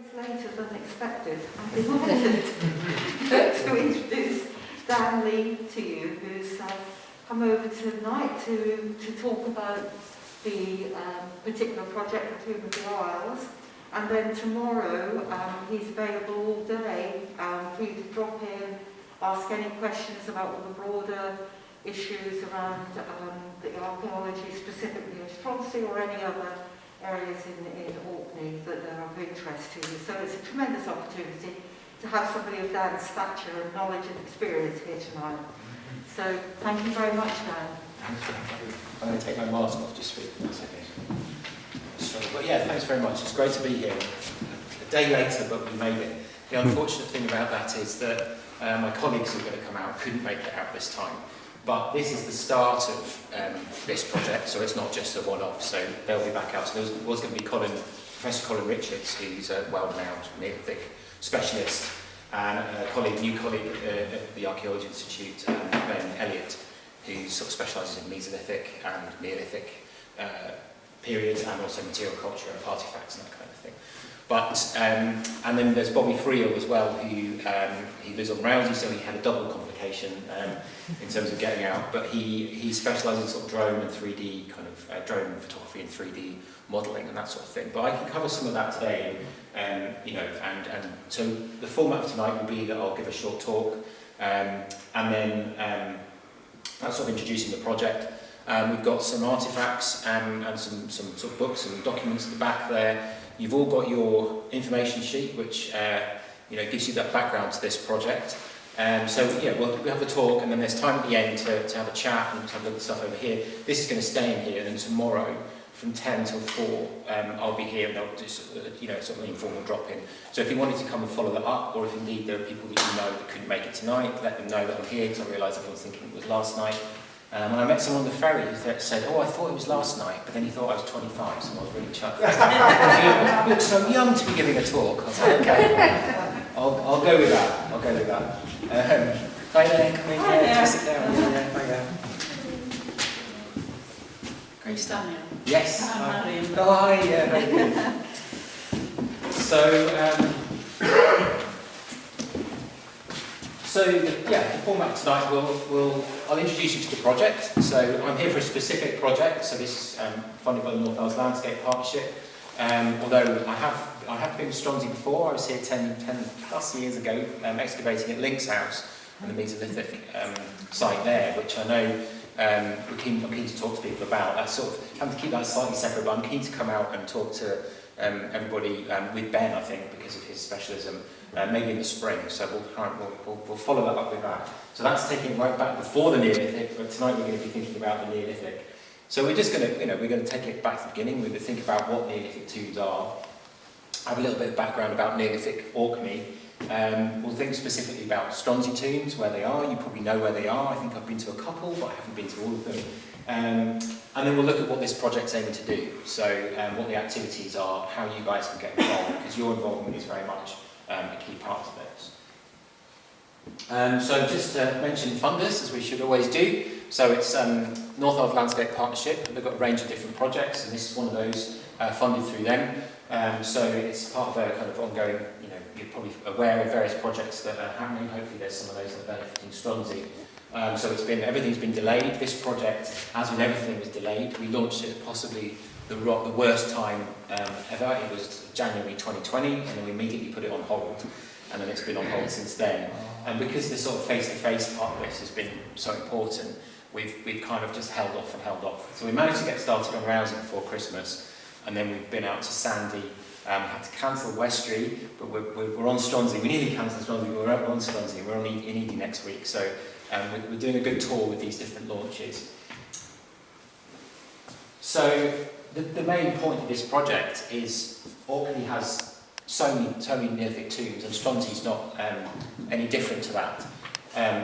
Later than expected. I'm delighted to introduce Dan Lee to you, who's come over tonight to talk about the particular project, the Tomb of the Isles. And then tomorrow he's available all day for you to drop in, ask any questions about all the broader issues around the archaeology, specifically of Stronsay or any other areas in Orkney that are of interest to you. So it's a tremendous opportunity to have somebody of Dan's stature and knowledge and experience here tonight. So thank you very much, Dan. I'm going to take my mask off just for you. That's okay. Sorry. But yeah, thanks very much. It's great to be here. A day later, but we made it. The unfortunate thing about that is that my colleagues who were going to come out couldn't make it out this time. But this is the start of this project, so it's not just a one-off, so they'll be back out. So there was going to be Professor Colin Richards, who's a well-renowned Neolithic specialist, and a new colleague at the Archaeology Institute, Ben Elliott, who sort of specialises in Mesolithic and Neolithic periods, and also material culture and artefacts and that kind of thing. But, and then there's Bobby Friel as well, who he lives on Rousey, so he had a double complication in terms of getting out. But he specialises in sort of drone and 3D kind of drone photography and 3D modelling and that sort of thing. But I can cover some of that today, you know. And so the format of tonight will be that I'll give a short talk, and then that's sort of introducing the project. We've got some artefacts and some sort of books and documents at the back there. You've all got your information sheet, which you know, gives you that background to this project. So yeah, we'll have the talk, and then there's time at the end to have a chat and to have a look at stuff over here. This is going to stay in here, and then tomorrow from 10 till 4, I'll be here, and they'll do you know, sort of an informal drop-in. So if you wanted to come and follow that up, or if indeed there are people that you know that couldn't make it tonight, let them know that I'm here, because I realise everyone's thinking it was last night. And I met someone on the ferry who said, "Oh, I thought it was last night," but then he thought I was 25, so I was really chuffed. You look so young to be giving a talk. I was like, okay, I'll go with that. I'll go with that. Hi there, come in, yeah, sit down. Yeah, hi there. Great to stand here. Yes. I'm Marion. Oh, hi, yeah, very good. So, yeah, the format tonight I'll introduce you to the project. So I'm here for a specific project. So this is funded by the North Wales Landscape Partnership. Although I have been to Stronsay before. I was here 10 plus years ago, excavating at Link's House on the Mesolithic site there, which I know I'm keen to talk to people about. I sort of have to keep that slightly separate, but I'm keen to come out and talk to everybody with Ben, I think, because of his specialism. Maybe in the spring, so we'll follow that up with that. So that's taking it right back before the Neolithic, but tonight we're going to be thinking about the Neolithic. So we're just going to, we're going to take it back to the beginning. We're going to think about what Neolithic tombs are, have a little bit of background about Neolithic Orkney. We'll think specifically about Stronsay tombs, where they are. You probably know where they are. I think I've been to a couple, but I haven't been to all of them. And then we'll look at what this project's aiming to do. So what the activities are, how you guys can get involved, because your involvement is very much a key part of this. So just to mention funders, as we should always do. So it's North Wales Landscape Partnership. They've got a range of different projects, and this is one of those funded through them. So it's part of a kind of ongoing, you're probably aware of various projects that are happening. Hopefully there's some of those that are benefiting Stronsay. So everything's been delayed. This project, as with everything, was delayed. We launched it at possibly the worst time ever. It was January 2020, and then we immediately put it on hold, and then it's been on hold since then. And because this sort of face-to-face part of this has been so important, we've kind of just held off. So we managed to get started on Rousey before Christmas, and then we've been out to Sandy. Had to cancel Westry, but we're on Stronsay. We nearly cancelled Stronsay, but we're on Stronsay. We're on in Edy next week, so we're doing a good tour with these different launches. So the main point of this project is Orkney has so many Neolithic tombs, and Stronsay's not any different to that.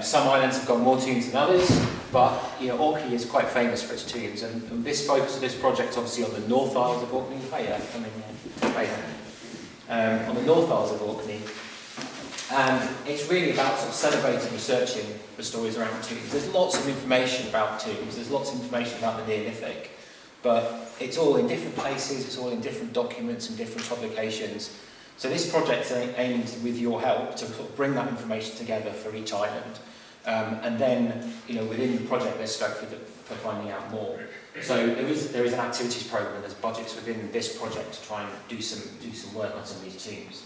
Some islands have got more tombs than others, but Orkney is quite famous for its tombs, and this focus of this project obviously on the North Isles of Orkney. On the North Isles of Orkney, and it's really about sort of celebrating, researching the stories around tombs. There's lots of information about tombs. There's lots of information about the Neolithic, but it's all in different places. It's all in different documents and different publications. So this project's aimed, with your help, to sort of bring that information together for each island. And then, within the project, there's scope for finding out more. So there is an activities programme, and there's budgets within this project to try and do some work on some of these tombs.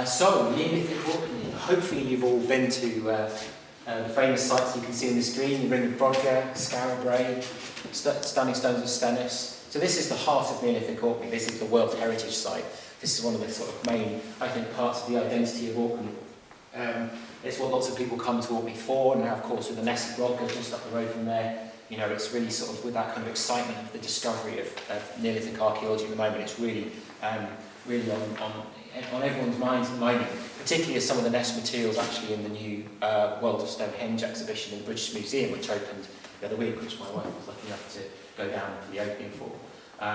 So, Neolithic Orkney. Hopefully you've all been to the famous sites you can see on the screen, the Ring of Brodgar, Scarra Brae, Standing Stones of Stennis. So this is the heart of Neolithic Orkney. This is the World Heritage Site. This is one of the sort of main, I think, parts of the identity of Orkney. It's what lots of people come to Orkney for, and now, of course, with the Nest of Brodgar just up the road from there, it's really sort of with that kind of excitement of the discovery of Neolithic archaeology at the moment. It's really, really on everyone's minds at the moment, particularly as some of the Nest materials actually in the new World of Stonehenge exhibition in the British Museum, which opened the other week, which my wife was lucky enough to go down for the opening for.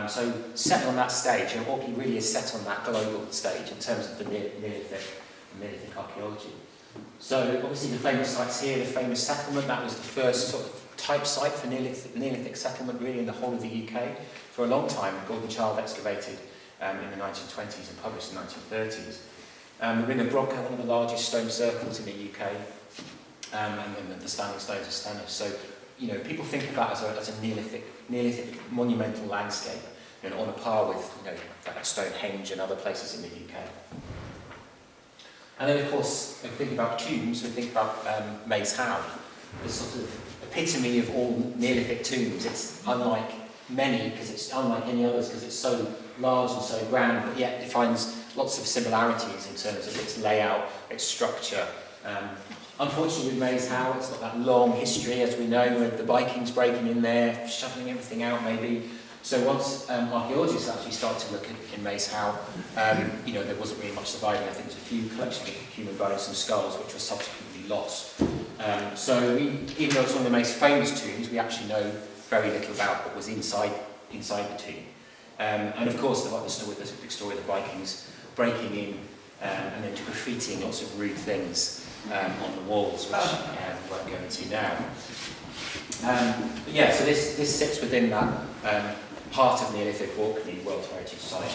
So set on that stage, Orkney really is set on that global stage in terms of the Neolithic archaeology. So obviously the famous sites here, the famous settlement, that was the first sort of type site for Neolithic settlement really in the whole of the UK. For a long time, Gordon Child excavated in the 1920s and published in the 1930s. The Ring of Brodgar, one of the largest stone circles in the UK, and then the Standing Stones of Stennis. So, people think of that as a Neolithic monumental landscape, on a par with, Stonehenge and other places in the UK. And then, of course, if we think about tombs, we think about Maes Howe, the sort of epitome of all Neolithic tombs. It's unlike many, because it's unlike any others, because it's so large and so grand, but yet it finds lots of similarities in terms of its layout, its structure. Unfortunately with Maes Howe, it's got that long history, as we know, with the Vikings breaking in there, shoveling everything out maybe. So once archaeologists actually started to look in Maes Howe, there wasn't really much surviving. I think there was a few collections of human bones, some skulls, which were subsequently lost. So even though it's one of the most famous tombs, we actually know very little about what was inside the tomb. And of course, the big story of the Vikings breaking in and then graffitiing lots of rude things on the walls, which we won't go into now. So this sits within that part of Neolithic Orkney World Heritage Site.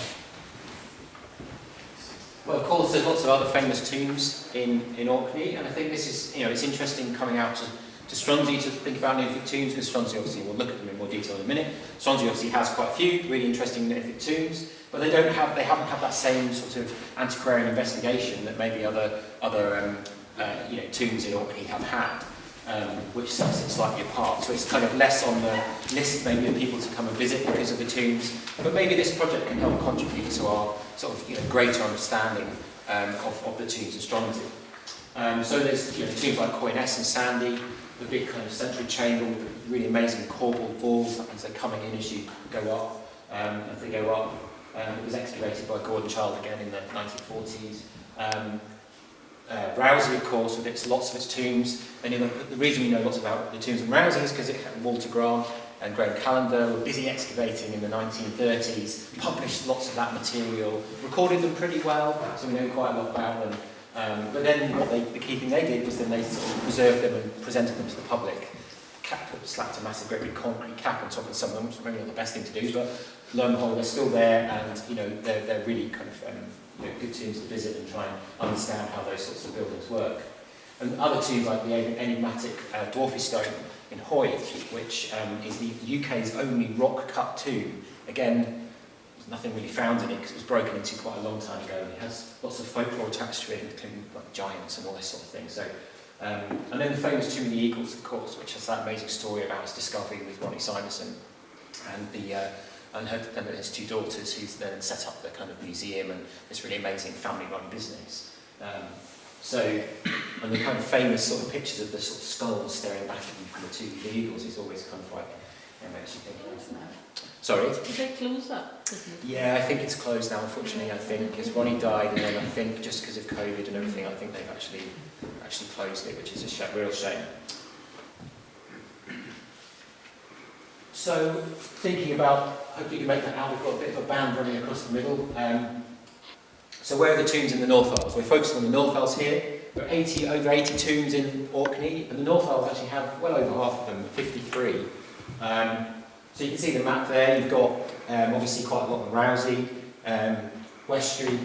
Well, of course, there's lots of other famous tombs in Orkney, and I think this is, it's interesting coming out to Stronsay to think about Neolithic tombs, because Stronsay obviously, we'll look at them in more detail in a minute. Stronsay obviously has quite a few really interesting Neolithic tombs, but they haven't had that same sort of antiquarian investigation that maybe other tombs in Orkney have had, which sets it slightly apart. So it's kind of less on the list maybe of people to come and visit because of the tombs, but maybe this project can help contribute to our sort of greater understanding of the tombs in Stronsay. So there's tombs like Cairns and Sandy, the big kind of central chamber with really amazing corbelled walls. That means they're coming in as you go up. As they go up, it was excavated by Gordon Child again in the 1940s. Rousey, of course, with lots of its tombs. And the reason we know lots about the tombs in Rousey is because it had Walter Grant and Graham Callender were busy excavating in the 1930s, published lots of that material, recorded them pretty well, so we know quite a lot about them. But then the key thing they did was then they sort of preserved them and presented them to the public. Slapped a massive great big concrete cap on top of some of them, which is maybe not the best thing to do, but lo and behold, they're still there, and they're really kind of good tombs to visit and try and understand how those sorts of buildings work. And other tombs like the enigmatic Dwarfy Stone in Hoy, which is the UK's only rock-cut tomb. Again, there's nothing really found in it because it was broken into quite a long time ago. It has lots of folklore attached to it, including like giants and all this sort of thing. So, and then the famous Tomb of the Eagles, of course, which has that amazing story about its discovery with Ronnie Simonson and his two daughters, who then set up the kind of museum and this really amazing family-run business. And the kind of famous sort of pictures of the sort of skulls staring back at you from the Tomb of the Eagles is always kind of like, makes you think. Sorry? Did they close up? Yeah, I think it's closed now, unfortunately, I think, because Ronnie died, and then I think just because of COVID and everything, I think they've actually closed it, which is a real shame. So, thinking about, hopefully you can make that out, we've got a bit of a band running across the middle. So where are the tombs in the North Isles? We're focusing on the North Isles here. There are over 80 tombs in Orkney, and the North Isles actually have well over half of them, 53. So you can see the map there. You've got obviously quite a lot of Rousey, Westry,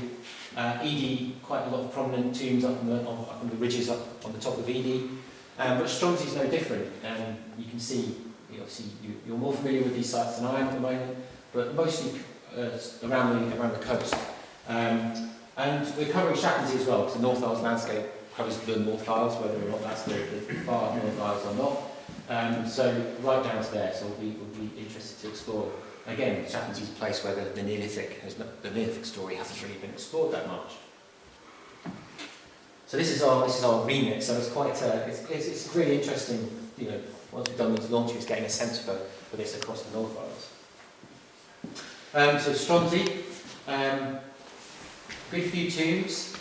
Edy, quite a lot of prominent tombs up on the ridges up on the top of Edy. But Stronsay is no different. You can see, obviously, you're more familiar with these sites than I am at the moment, but mostly around the coast. And we're covering Shackleton as well, because the North Isles landscape covers the North Isles, whether or not that's the far North Isles or not. So right down to there, so we'll be interested to explore. Again, Shackleton is a place where the Neolithic story hasn't really been explored that much. So this is our remit. So it's quite it's really interesting. Once we've done these launches, getting a sense for this across the North Isles. So Stronsay, good few tombs.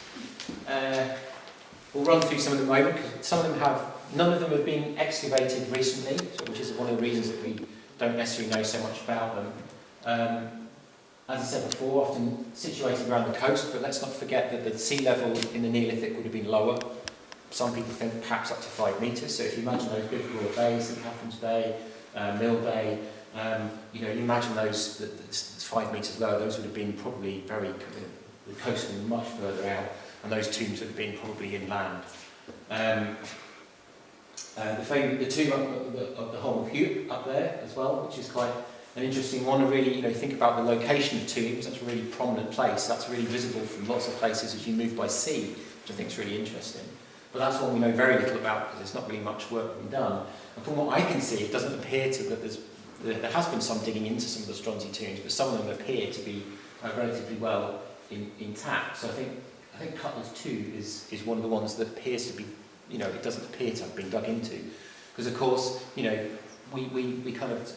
We'll run through some of them at the moment, because none of them have been excavated recently, which is one of the reasons that we don't necessarily know so much about them. As I said before, often situated around the coast, but let's not forget that the sea level in the Neolithic would have been lower. Some people think perhaps up to 5 metres, so if you imagine those big broad bays, St Catherine's Bay, Mill Bay, you imagine those 5 metres lower, those would have been probably the coast would be much further out, and those tombs would have been probably inland. The tomb of the Holm of Hugh up there as well, which is quite an interesting one. To really, think about the location of tombs. That's a really prominent place. That's really visible from lots of places as you move by sea, which I think is really interesting. But that's one we know very little about, because there's not really much work being done. And from what I can see, it doesn't appear that there has been some digging into some of the Stronsay tombs, but some of them appear to be relatively well intact. So I think Cutler's tomb is one of the ones that appears to be, it doesn't appear to have been dug into. Because of course, we kind of,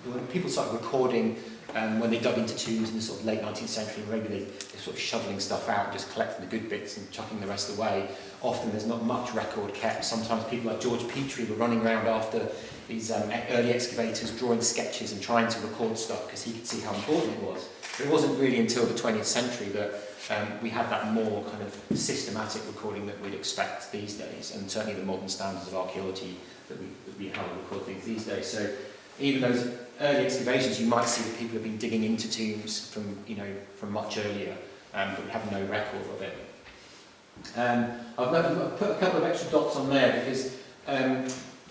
when people started recording when they dug into tombs in the sort of late 19th century, regularly they're sort of shoveling stuff out, just collecting the good bits and chucking the rest away. Often there's not much record kept. Sometimes people like George Petrie were running around after these early excavators, drawing sketches and trying to record stuff because he could see how important it was. But it wasn't really until the 20th century that we had that more kind of systematic recording that we'd expect these days, and certainly the modern standards of archaeology that we have to record things these days. So even those early excavations, you might see that people have been digging into tombs from much earlier, but we have no record of it. I've put a couple of extra dots on there because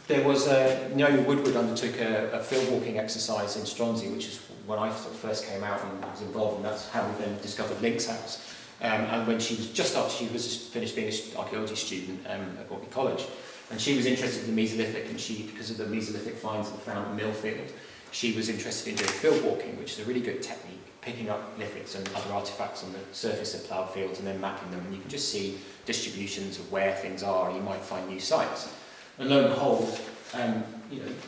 there was Naomi Woodward undertook a field walking exercise in Stronsay, which is when I sort of first came out and was involved, and that's how we then discovered Link's House. And when she was just after she was finished being an archaeology student at Orkney College, and she was interested in the Mesolithic, and because of the Mesolithic finds that were found at Millfield, she was interested in doing field walking, which is a really good technique, picking up lithics and other artefacts on the surface of ploughed fields and then mapping them, and you can just see distributions of where things are, and you might find new sites. And lo and behold,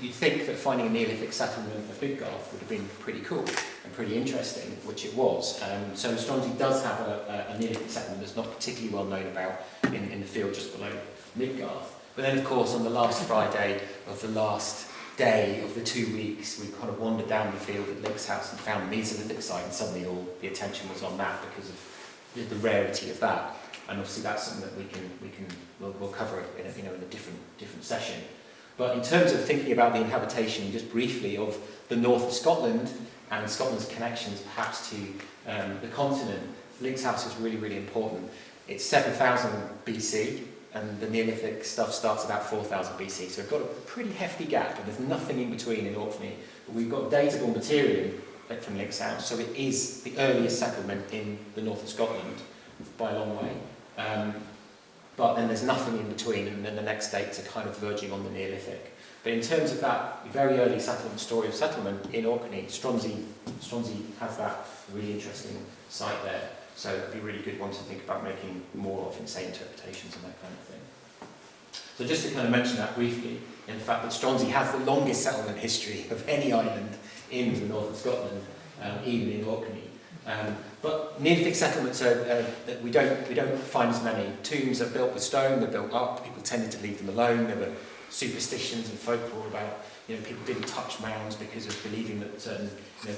you'd think that finding a Neolithic settlement at Big Garth would have been pretty cool and pretty interesting, which it was. So Stronsay does have a Neolithic settlement that's not particularly well known about in the field just below Big Garth. But then, of course, on the last Friday of the last day of the 2 weeks, we kind of wandered down the field at Link's House and found a Mesolithic site, and suddenly all the attention was on that because of the rarity of that. And obviously that's something that we'll cover in a different session. But in terms of thinking about the inhabitation, just briefly, of the north of Scotland and Scotland's connections perhaps to the continent, Link's House is really, really important. It's 7,000 BC, and the Neolithic stuff starts about 4,000 BC, so we've got a pretty hefty gap, and there's nothing in between in Orkney. But we've got datable material from Link's House, so it is the earliest settlement in the north of Scotland by a long way. But then there's nothing in between, and then the next dates are kind of verging on the Neolithic. But in terms of that very early story of settlement in Orkney, Stronsay has that really interesting site there. So it'd be a really good one to think about making more of, and say interpretations and that kind of thing. So just to kind of mention that briefly, in the fact that Stronsay has the longest settlement history of any island in the north of Scotland, even in Orkney. But Neolithic settlements we don't find as many. Tombs are built with stone, they're built up, people tended to leave them alone. There were superstitions and folklore about people didn't touch mounds because of believing that certain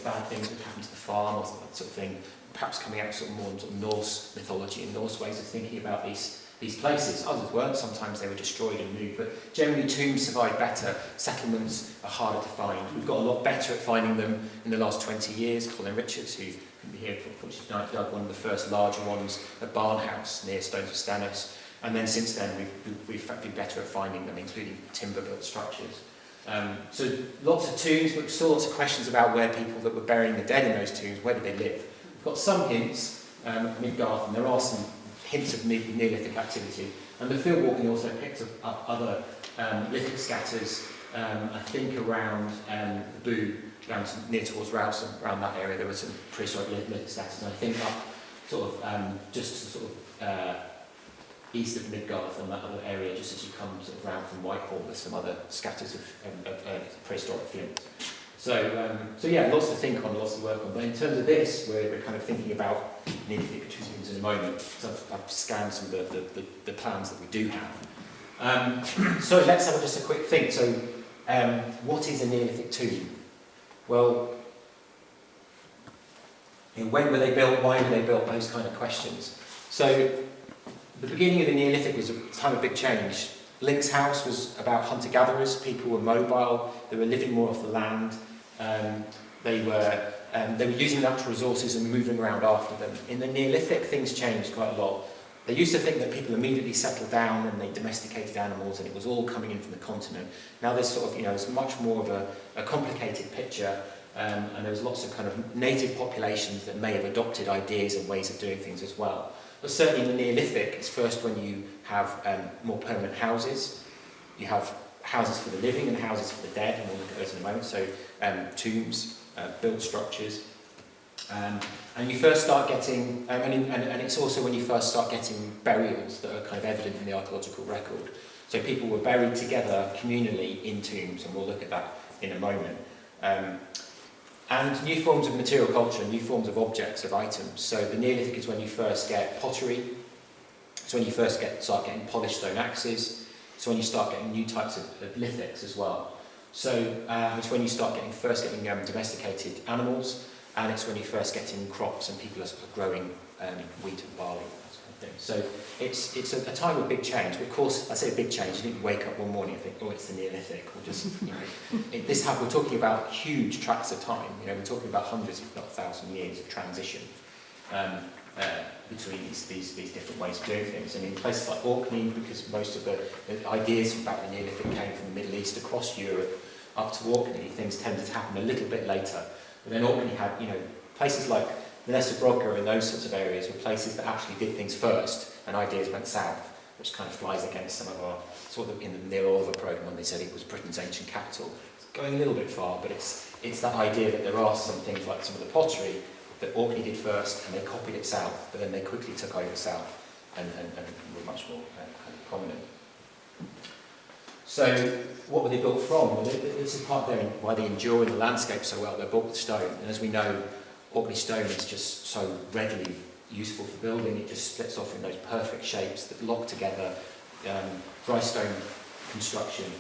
bad things would happen to the farm or that sort of thing. Perhaps coming out more sort of Norse mythology and Norse ways of thinking about these these places. Others weren't, sometimes they were destroyed and moved, but generally tombs survive better, settlements are harder to find. We've got a lot better at finding them in the last 20 years. Colin Richards, who can be here, unfortunately dug one of the first larger ones at Barnhouse near Stones of Stannis, and then since then we've been better at finding them, including timber-built structures. So lots of tombs, but still lots of questions about where people that were burying the dead in those tombs, where did they live? We've got some hints at Midgarth, and there are some hints of Neolithic activity. And the field walking also picked up other lithic scatters, I think around the Boo, down near towards Rowson, around that area, there were some prehistoric lithic scatters, and I think up sort of just sort of east of Midgarth and that other area, just as you come sort of round from Whitehall, there's some other scatters of prehistoric flints. So yeah, lots to think on, lots to work on. But in terms of this, we're kind of thinking about Neolithic tombs in a moment. So I've scanned some of the plans that we do have. So let's have just a quick think. So what is a Neolithic tomb? Well, when were they built? Why were they built? Those kind of questions. So the beginning of the Neolithic was a time of big change. Link's house was about hunter-gatherers. People were mobile. They were living more off the land. They were using natural resources and moving around after them. In the Neolithic, things changed quite a lot. They used to think that people immediately settled down and they domesticated animals, and it was all coming in from the continent. Now there's sort of, it's much more of a complicated picture, and there's lots of kind of native populations that may have adopted ideas and ways of doing things as well. But certainly in the Neolithic, it's first when you have more permanent houses. You have houses for the living and houses for the dead, and we'll look at those in a moment. So tombs, built structures. And you first start getting, and it's also when you first start getting burials that are kind of evident in the archaeological record. So people were buried together communally in tombs, and we'll look at that in a moment. And new forms of material culture, new forms of objects, of items. So the Neolithic is when you first get pottery. It's when you first start getting polished stone axes. It's when you start getting new types of lithics as well. So it's when you start first getting domesticated animals, and it's when you first get in crops and people are sort of growing wheat and barley, that kind of thing. So it's a time of big change. But of course, I say big change, you didn't wake up one morning and think, oh, it's the Neolithic, or just, we're talking about huge tracts of time. We're talking about hundreds, if not 1,000 years of transition between these different ways of doing things. And in places like Orkney, because most of the ideas about the Neolithic came from the Middle East across Europe up to Orkney, things tended to happen a little bit later. But then Orkney had, places like the Nessobrodka and those sorts of areas were places that actually did things first, and ideas went south, which kind of flies against some of our, sort of in the Neil Oliver programme when they said it was Britain's ancient capital. It's going a little bit far, but it's that idea that there are some things like some of the pottery that Orkney did first, and they copied it south, but then they quickly took over south and were much more kind of prominent. So, what were they built from? Well, this is part of why they endure in the landscape so well. They're built with stone, and as we know, Orkney stone is just so readily useful for building. It just splits off in those perfect shapes that lock together. Dry stone construction.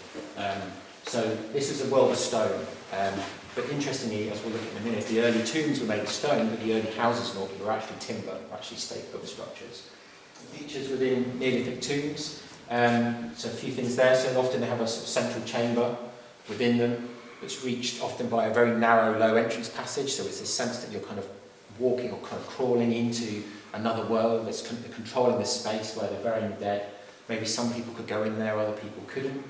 So this is a world of stone. But interestingly, as we'll look at in a minute, the early tombs were made of stone, but the early houses in Orkney were actually timber, actually stake-built structures. Features within Neolithic tombs. So a few things there. So often they have a sort of central chamber within them that's reached often by a very narrow, low entrance passage. So it's this sense that you're kind of walking or kind of crawling into another world that's controlling the space where they're burying the dead. Maybe some people could go in there, other people couldn't.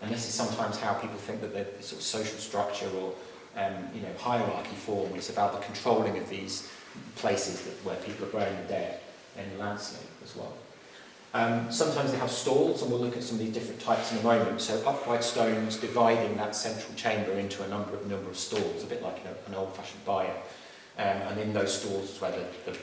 And this is sometimes how people think that the sort of social structure or hierarchy form. It's about the controlling of these places where people are burying the dead in the landscape as well. Sometimes they have stalls, and we'll look at some of these different types in a moment. So upright stones dividing that central chamber into a number of stalls, a bit like an old-fashioned byre. And in those stalls is where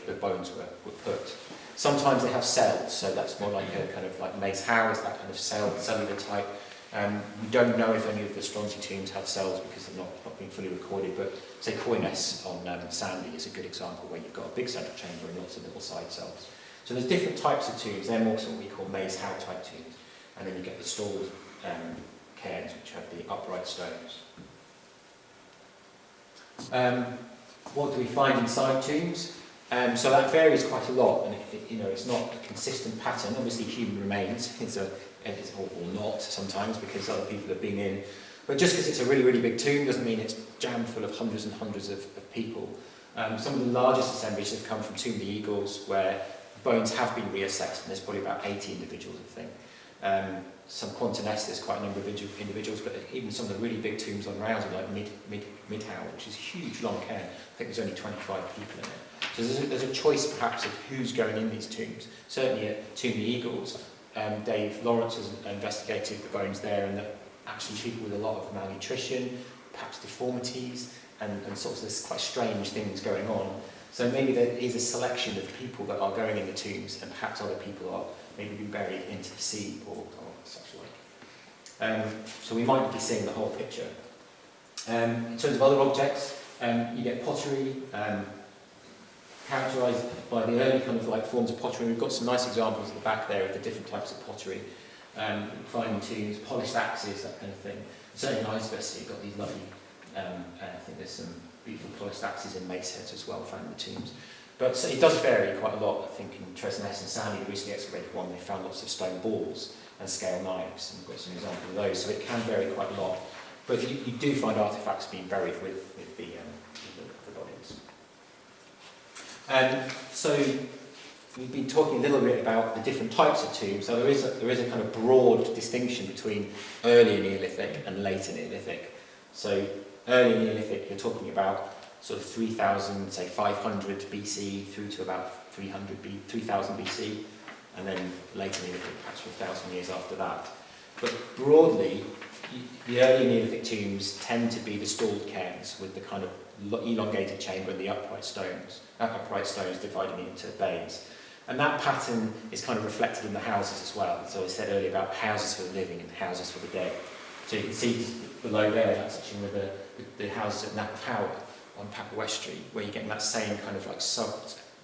the bones were put. Sometimes they have cells, so that's more like a kind of like Mace House, that kind of cellular type. We don't know if any of the Stronsay tombs have cells because they've not been fully recorded, but say Coyness on Sandy is a good example where you've got a big central chamber and lots of little side cells. So there's different types of tombs. They're more what we call Maze House type tombs. And then you get the stalled cairns, which have the upright stones. What do we find inside tombs? So that varies quite a lot, and it's not a consistent pattern. Obviously, human remains is or not sometimes because other people have been in. But just because it's a really, really big tomb doesn't mean it's jammed full of hundreds and hundreds of people. Some of the largest assemblies have come from Tomb of the Eagles, where bones have been reassessed, and there's probably about 80 individuals, I think. Some Quantum Nest, there's quite a number of individuals, but even some of the really big tombs on Rouse, like Midhow, which is a huge long cairn, I think there's only 25 people in it. So there's a choice perhaps of who's going in these tombs. Certainly at Tomb of the Eagles, Dave Lawrence has investigated the bones there, and that actually people with a lot of malnutrition, perhaps deformities, and sorts of this quite strange things going on. So maybe there is a selection of people that are going in the tombs, and perhaps other people are maybe being buried into the sea or such like. So we might not be seeing the whole picture. In terms of other objects, you get pottery, characterised by the early kind of like forms of pottery. We've got some nice examples at the back there of the different types of pottery. Fine tombs, polished axes, that kind of thing. Certainly in Icebest, you've got these lovely, I think there's some beautiful polished axes and mace heads as well found in the tombs. But so it does vary quite a lot. I think in Tresness and Sandy, the recently excavated one, they found lots of stone balls and scale knives, and we've got some examples of those, so it can vary quite a lot. But you do find artefacts being buried with the bodies. So we've been talking a little bit about the different types of tombs. So there is a kind of broad distinction between early Neolithic and later Neolithic. So early Neolithic, you're talking about sort of 3,000, say 500 BC through to about 3,000 BC, and then later Neolithic, perhaps 1,000 years after that. But broadly, the early Neolithic tombs tend to be the stalled cairns with the kind of elongated chamber and the upright stones dividing into bays. And that pattern is kind of reflected in the houses as well. So I said earlier about houses for the living and houses for the dead. So you can see below there, that's actually with the houses at Nap of Howard on Papua Westry, where you're getting that same kind of like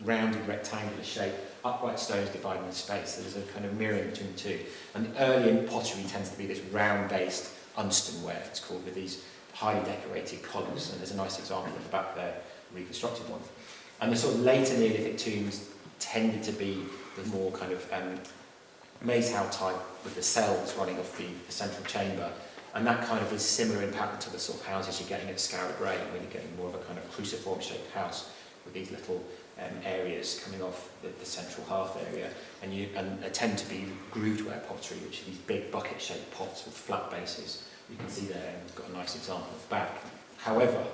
rounded rectangular shape, upright stones dividing the space. So there's a kind of mirroring between the two. And the early pottery tends to be this round-based unstoneware, it's called, with these highly decorated columns. And there's a nice example at the back there, a reconstructed one. And the sort of later Neolithic tombs tended to be the more kind of maze-house type with the cells running off the central chamber. And that kind of is similar in pattern to the sort of houses you're getting at Skara Brae, where you're getting more of a kind of cruciform-shaped house with these little areas coming off the central hearth area. And they tend to be grooved-ware pottery, which are these big bucket-shaped pots with flat bases. You can see there, and we've got a nice example at the back. However,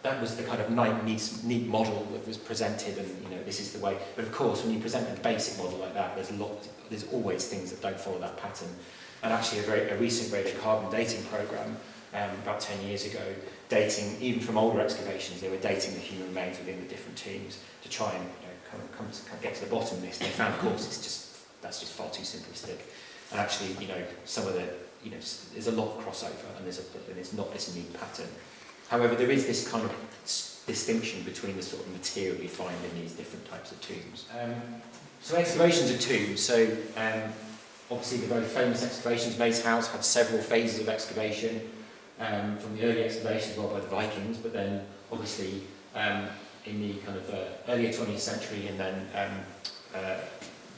that was the kind of neat model that was presented, and this is the way. But of course, when you present a basic model like that, there's always things that don't follow that pattern. And actually, a recent radiocarbon dating program, about 10 years ago, dating even from older excavations, they were dating the human remains within the different tombs to try and come to get to the bottom of this. And they found, of course, that's just far too simplistic. And actually, some of the there's a lot of crossover, and there's not this neat pattern. However, there is this kind of distinction between the sort of material you find in these different types of tombs. So excavations of tombs. So obviously the very famous excavations, Maze House had several phases of excavation from the early excavations, well, by the Vikings, but then obviously in the kind of earlier 20th century, and then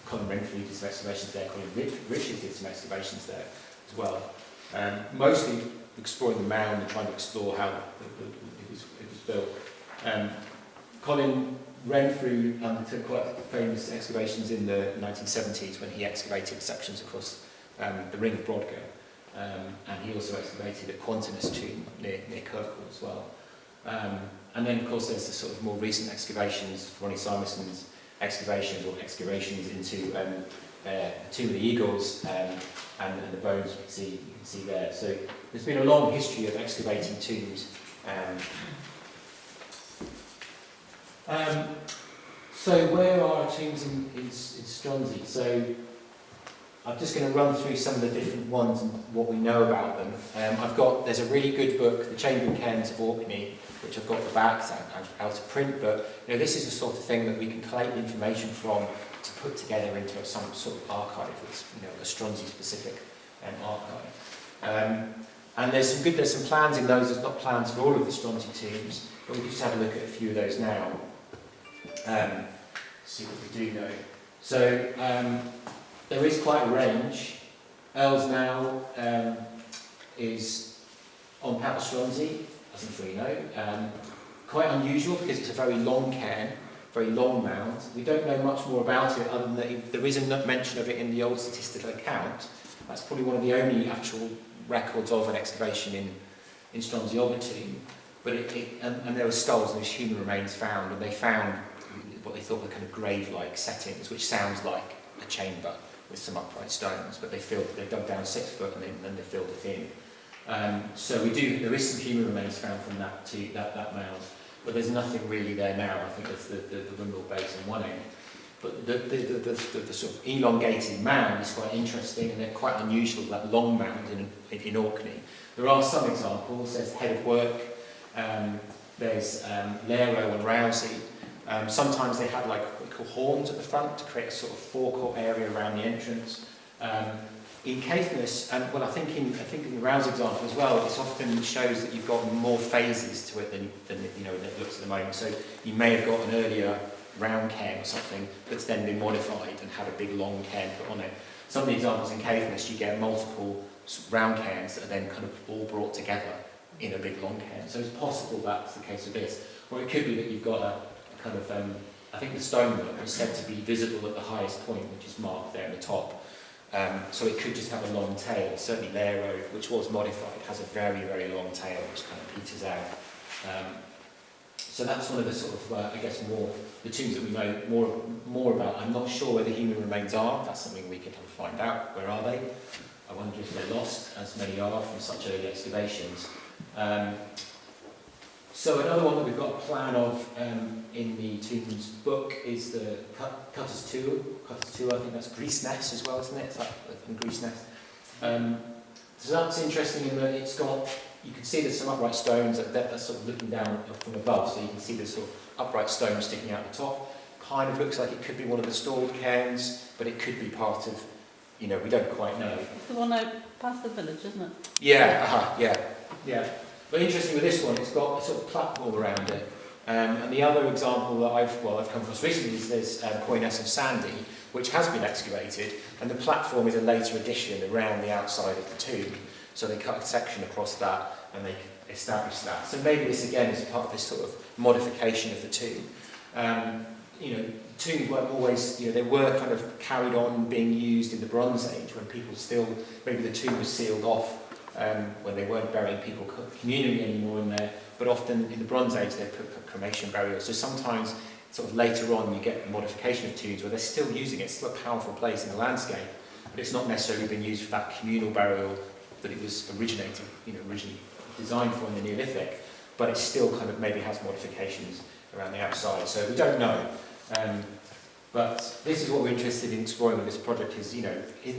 Colin Renfrew did some excavations there, Colin Richards did some excavations there as well. Mostly exploring the mound and trying to explore how it was built. Colin Renfrew undertook quite famous excavations in the 1970s when he excavated sections across the ring of Brodgar, and he also excavated at Quantinus tomb near Kirkwall as well. And then, of course, there's the sort of more recent excavations, Ronnie Simonson's excavations into Tomb of the Eagles and the bones you can see there. So there's been a long history of excavating tombs. So where are our tombs in Stronsay? So I'm just going to run through some of the different ones and what we know about them. There's a really good book, The Chamber and Cairns of Orkney, which I've got at the back, it's out of print, but this is the sort of thing that we can collate information from to put together into some sort of archive, that's, a Stronsay-specific archive. And there's some plans in those. There's not plans for all of the Stronsay tombs, but we can just have a look at a few of those now. see what we do know. So there is quite a range. Earls now is on Papa Stronsay, as I'm sure you know. Quite unusual because it's a very long cairn, very long mound. We don't know much more about it other than that there is a mention of it in the old statistical account. That's probably one of the only actual records of an excavation in Stronsay of a tomb. But and there were skulls and there was human remains found, and they found what they thought were kind of grave-like settings, which sounds like a chamber with some upright stones. But they dug down 6 foot and then they filled it in. So there is some human remains found from that mound, but there's nothing really there now. I think there's the windmill base on one end. But the sort of elongated mound is quite interesting, and they're quite unusual, that long mound in Orkney. There are some examples. There's Head of Work, there's Lero and Rousey. Sometimes they had like what we call horns at the front to create a sort of forecourt area around the entrance. In Caithness, and well, I think in the Rouse example as well, it often shows that you've got more phases to it than it looks at the moment. So you may have got an earlier round cairn or something that's then been modified and had a big long cairn put on it. Some of the examples in Caithness, you get multiple round cairns that are then kind of all brought together in a big long cairn. So it's possible that's the case with this. Or it could be that you've got a kind of, I think the stonework is said to be visible at the highest point, which is marked there at the top. So it could just have a long tail. Certainly Lero, which was modified, has a very, very long tail which kind of peters out. So that's one of the sort of, I guess, the tombs that we know more about. I'm not sure where the human remains are. That's something we could find out. Where are they? I wonder if they're lost, as many are from such early excavations. So another one that we've got a plan of in the tombs book is the Cutter's Tour. Cutter's Tour, I think that's Grease Nest as well, isn't it? It's like in Grease Nest. So that's interesting in that it's got, you can see there's some upright stones that's sort of looking down from above, so you can see there's sort of upright stones sticking out the top. Kind of looks like it could be one of the stalled cairns, but it could be part of, we don't quite know. It's the one out past the village, isn't it? Yeah, yeah. But interesting with this one, it's got a sort of platform around it. And the other example that I've come across recently is there's Coiness of Sandy, which has been excavated, and the platform is a later addition around the outside of the tomb. So they cut a section across that and they established that. So maybe this again is part of this sort of modification of the tomb. Tombs weren't always, they were kind of carried on being used in the Bronze Age when people still, maybe the tomb was sealed off when they weren't burying people communally anymore in there, but often in the Bronze Age they put cremation burials. So sometimes, sort of later on, you get modification of tombs where they're still using it. It's still a powerful place in the landscape, but it's not necessarily been used for that communal burial that it was originally designed for in the Neolithic, but it still kind of maybe has modifications around the outside. So we don't know. But this is what we're interested in exploring with this project is,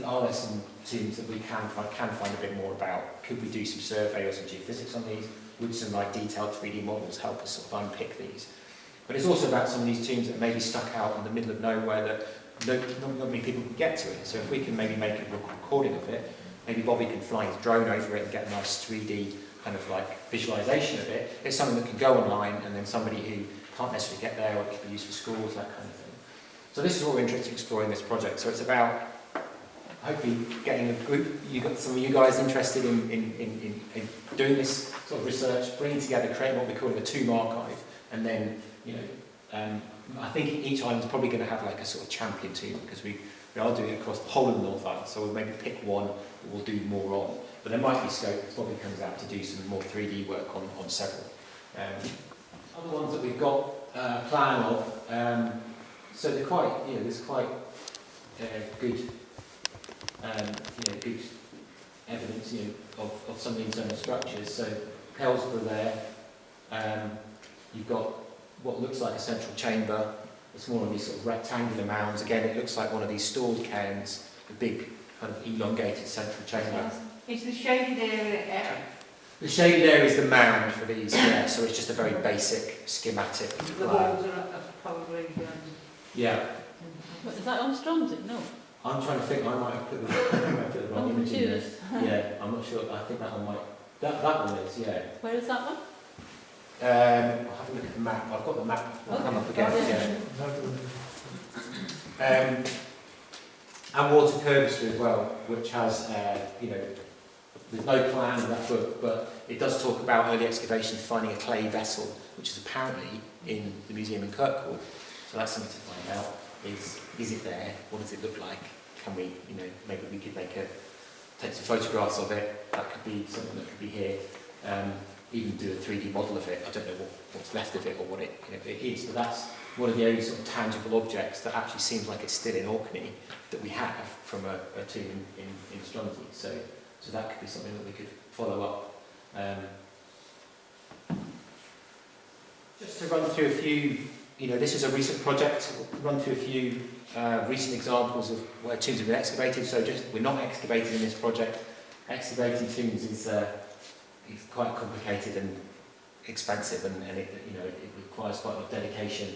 are there some tombs that we can find a bit more about? Could we do some survey or some geophysics on these? Would some detailed 3D models help us sort of unpick these? But it's also about some of these tombs that may be stuck out in the middle of nowhere that not many people can get to it. So if we can maybe make a recording of it, maybe Bobby can fly his drone over it and get a nice 3D kind of visualization of it. It's something that can go online, and then somebody who can't necessarily get there, or it can be used for schools, that kind of thing. So this is what we're interested in exploring this project. So it's about hopefully getting a group, some of you guys interested in doing this sort of research, bringing together, creating what we call a tomb archive, and then I think each island is probably going to have like a sort of champion tomb, because we are doing it across the whole of the North Island. So we'll maybe pick one that we'll do more on, but there might be scope as Bobby comes out to do some more 3D work on several. Other ones that we've got a plan of. So they're quite, there's quite good, good evidence, of some of the internal structures. So Pelsborough there, you've got what looks like a central chamber. It's more of these sort of rectangular mounds. Again, it looks like one of these stalled cairns, a big kind of elongated central chamber. Is the shaded area? The shaded area is the mound for these, yeah. So it's just a very basic schematic The plan. walls are probably. Yeah. But is that on Stronsay? No. I'm trying to think. I might have put the wrong image in there. Confused. Yeah, I'm not sure. I think that one might. That one is, yeah. Where is that one? I'll have a look at the map. I've got the map. I'll come up again. Oh, Yeah. And water curvature as well, which has, there's no plan in that book, but it does talk about early excavation finding a clay vessel, which is apparently in the museum in Kirkwall. So that's something to find out. Is it there? What does it look like? Can we, maybe we could take some photographs of it. That could be something that could be here. Even do a 3D model of it. I don't know what's left of it or what it is, but that's one of the only sort of tangible objects that actually seems like it's still in Orkney that we have from a tomb in Stronsay. So that could be something that we could follow up. Just to run through a few, this is a recent project. We'll run through a few recent examples of where tombs have been excavated. So we're not excavating in this project. Excavating tombs is quite complicated and expensive, and it requires quite a lot of dedication.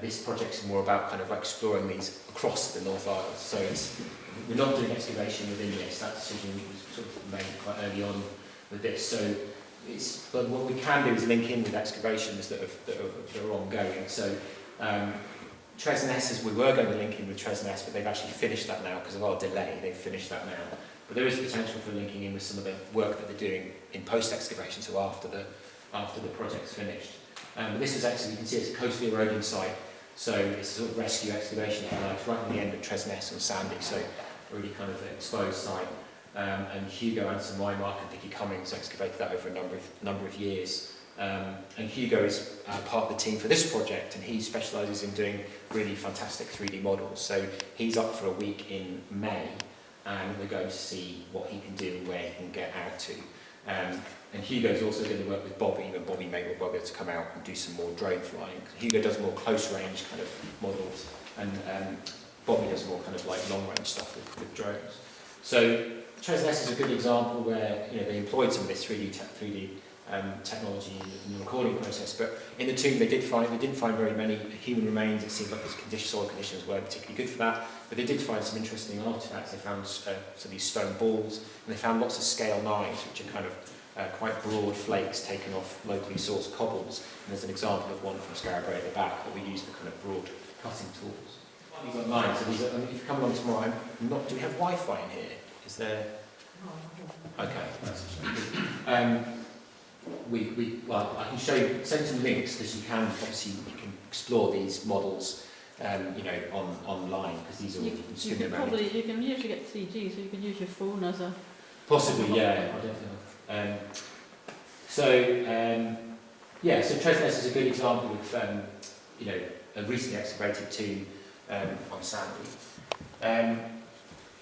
This project is more about kind of exploring these across the North Isles. So we're not doing excavation within this. That decision was sort of made quite early on with this. So but what we can do is link in with excavations that are ongoing. So Tresness, we were going to link in with Tresness, but they've actually finished that now because of our delay. They've finished that now. But there is potential for linking in with some of the work that they're doing in post-excavation, so after the project's finished. This is actually, you can see it's a coastal eroding site, so it's a sort of rescue excavation, if you like, right at the end of Tresness and Sandy, so a really kind of an exposed site. And Hugo Anson Weinmark and Vicky Cummings excavated that over a number of years. And Hugo is part of the team for this project, and he specialises in doing really fantastic 3D models. So he's up for a week in May, and we're going to see what he can do and where he can get out to. And Hugo's also going to work with Bobby, and Bobby may well be able to come out and do some more drone flying. Hugo does more close range kind of models, and Bobby does more kind of like long range stuff with drones. So Tresness is a good example where they employed some of this 3D technology in the recording process, but in the tomb they didn't find very many human remains. It seemed like the soil conditions weren't particularly good for that, but they did find some interesting artifacts. They found some of these stone balls, and they found lots of scale knives, which are kind of quite broad flakes taken off locally sourced cobbles. And there's an example of one from Scarabray at the back that we use for kind of broad cutting tools. You've got mine, so these are, if you come along tomorrow, do we have Wi-Fi in here? Is there? Okay, that's well, I can show you, send some links, because you can explore these models, online, because these are all you can skim around. You can usually get 3G, so you can use your phone as a. Possibly, yeah. I don't think. So Tresness is a good example of a recently excavated tomb on Sandy.